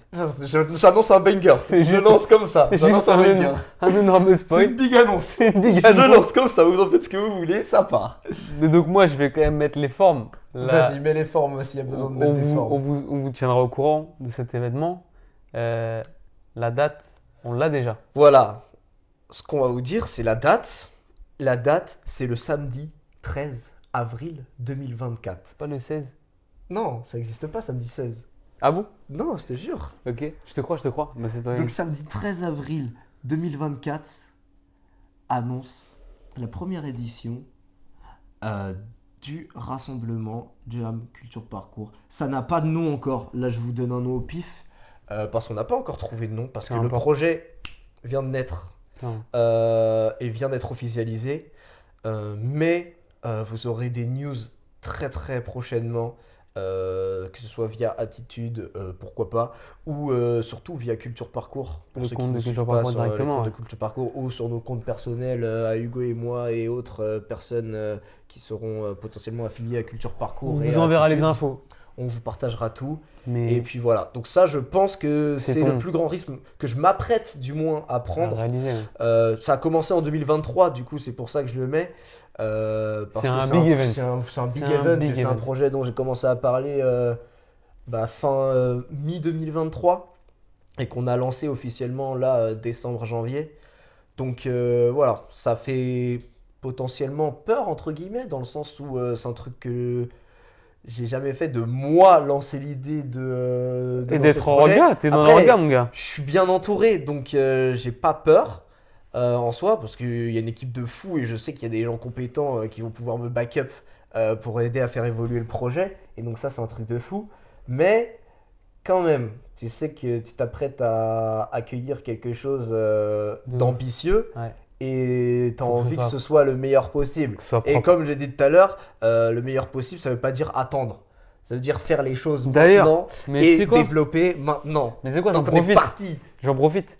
J'annonce un banger. Je lance comme ça. C'est J'annonce juste un banger. un énorme C'est spoil. une big annonce. C'est une big Je le annonce. lance comme ça. Vous en faites ce que vous voulez, ça part. Mais donc moi, je vais quand même mettre les formes. Là, Vas-y, mets les formes s'il y a besoin de mettre des formes. on vous tiendra au courant de cet événement. La date, on l'a déjà. Voilà. Ce qu'on va vous dire, c'est la date. La date, c'est le samedi 13 avril 2024. C'est pas le 16. Non, ça n'existe pas samedi 16. Ah bon? Non, je te jure. Ok, je te crois. Bah, c'est toi. Donc samedi 13 avril 2024 annonce la première édition du rassemblement Jam Culture Parcours. Ça n'a pas de nom encore. Là, je vous donne un nom au pif. Parce qu'on n'a pas encore trouvé de nom. Parce que le projet vient de naître et vient d'être officialisé. Mais vous aurez des news très très prochainement. Que ce soit via Attitude, pourquoi pas, ou surtout via Culture Parcours, pour Le ceux compte qui de ne suivent Culture pas Parcours sur les directement, comptes ouais. de Culture Parcours, ou sur nos comptes personnels à Hugo et moi et autres personnes qui seront potentiellement affiliées à Culture Parcours. On et vous à enverra les Attitude. infos. On vous partagera tout. Mais Et puis voilà. Donc ça, je pense que C'est c'est ton- le plus grand risque que je m'apprête du moins à à prendre. réaliser. Ouais. Ça a commencé en 2023, du coup c'est pour ça que je le mets. Parce C'est que un big event. C'est un big C'est un event big et c'est un event. projet dont j'ai commencé à parler fin mi-2023 et qu'on a lancé officiellement là décembre-janvier. Donc voilà, ça fait potentiellement peur entre guillemets dans le sens où c'est un truc que j'ai jamais fait de moi lancer l'idée de Et lancer d'être ce projet. regard, t'es dans le Après, regard, mon gars. Je suis bien entouré, donc j'ai pas peur en soi, parce qu'il y a une équipe de fous et je sais qu'il y a des gens compétents qui vont pouvoir me back-up pour aider à faire évoluer le projet. Et donc ça, c'est un truc de fou. Mais quand même, tu sais que tu t'apprêtes à accueillir quelque chose d'ambitieux Ouais. et tu as Faut que envie ce que soit- ce soit le meilleur possible. Que ce soit Et propre. comme j'ai dit tout à l'heure, le meilleur possible, ça veut pas dire attendre. Ça veut dire faire les choses D'ailleurs, maintenant mais tu et sais quoi? développer maintenant. Mais c'est quoi, Donc on est parti. J'en profite.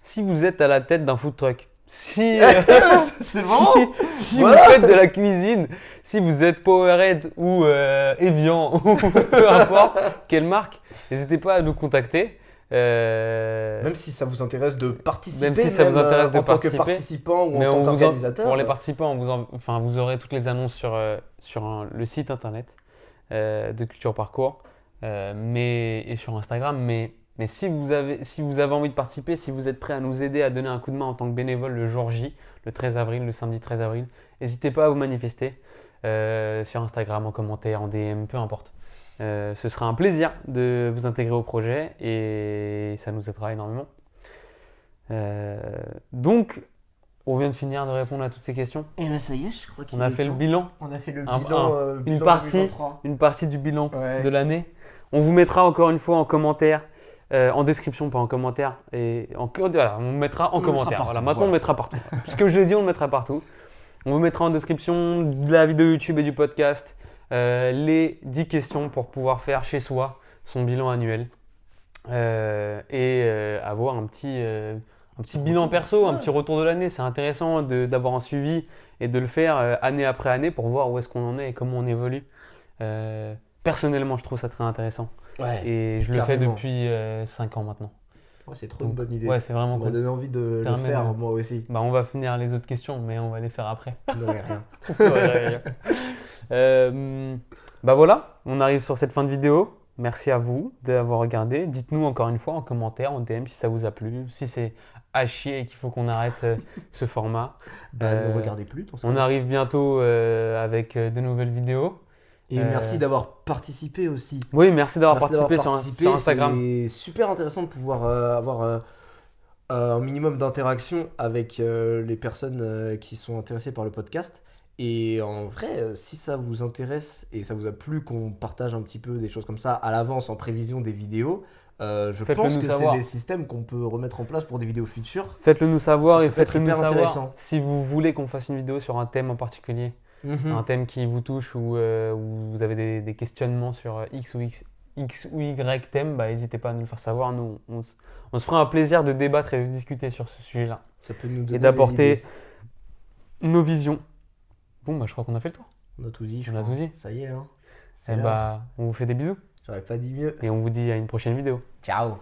Si vous êtes à la tête d'un food truck, si, C'est bon. si Voilà. vous faites de la cuisine, si vous êtes Powerade ou Evian ou peu importe quelle marque, n'hésitez pas à nous contacter. Même si ça vous intéresse de participer, Même si ça vous intéresse de en tant que participer, participant ou mais en tant on vous en- qu'organisateur. pour les participants, enfin, vous aurez toutes les annonces sur le site internet de Culture Parcours et sur Instagram. Mais si vous avez envie de participer, si vous êtes prêt à nous aider à donner un coup de main en tant que bénévole le jour J, le 13 avril, le samedi 13 avril, n'hésitez pas à vous manifester sur Instagram, en commentaire, en DM, peu importe. Ce sera un plaisir de vous intégrer au projet et ça nous aidera énormément. Donc, on vient de finir de répondre à toutes ces questions. Et là, ça y est, je crois qu'il On a est fait le temps. bilan, On a fait le Un- bilan, une bilan partie. 2023. une partie du bilan Ouais. de l'année. On vous mettra encore une fois en commentaire, en description, pas en commentaire. Et voilà, on mettra en On le mettra commentaire. partout, Voilà, maintenant voilà. on le mettra partout. Puisque je l'ai dit, on le mettra partout. On vous mettra en description de la vidéo YouTube et du podcast les 10 questions pour pouvoir faire chez soi son bilan annuel et avoir un petit bilan perso, un petit retour de l'année. C'est intéressant d'avoir un suivi et de le faire année après année pour voir où est-ce qu'on en est et comment on évolue. Personnellement, je trouve ça très intéressant Ouais. et je le fais carrément. depuis 5 ans maintenant. Ouais, c'est trop Donc, une bonne idée. ouais, c'est vraiment Ça m'a cool. donné envie de le Permet faire, de- moi aussi. Bah, on va finir les autres questions, mais on va les faire après. Je n'aurais rien. Bah voilà, on arrive sur cette fin de vidéo. Merci à vous d'avoir regardé. Dites-nous encore une fois en commentaire, en DM si ça vous a plu, si c'est à chier et qu'il faut qu'on arrête ce format. Bah, ne regardez plus. dans ce On cas. arrive bientôt avec de nouvelles vidéos. Et merci d'avoir participé aussi. Oui, merci d'avoir Merci participé d'avoir sur Instagram. C'est super intéressant de pouvoir avoir un minimum d'interaction avec les personnes qui sont intéressées par le podcast. Et en vrai, si ça vous intéresse et ça vous a plu qu'on partage un petit peu des choses comme ça à l'avance en prévision des vidéos, je Faites-le pense nous que savoir. c'est des systèmes qu'on peut remettre en place pour des vidéos futures. Faites-le nous savoir Parce et que ça peut être faites-le nous hyper savoir intéressant. si vous voulez qu'on fasse une vidéo sur un thème en particulier. Un thème qui vous touche ou où vous avez des questionnements sur X ou Y thème, bah, n'hésitez pas à nous le faire savoir. Nous, on se fera un plaisir de débattre et de discuter sur ce sujet-là Ça peut nous donner et des d'apporter idées. nos visions. Bon, bah, je crois qu'on a fait le tour. On a tout dit, je On a crois. tout dit. Ça y est, hein. C'est Eh l'heure. bah, on vous fait des bisous J'aurais pas dit mieux. et on vous dit à une prochaine vidéo. Ciao.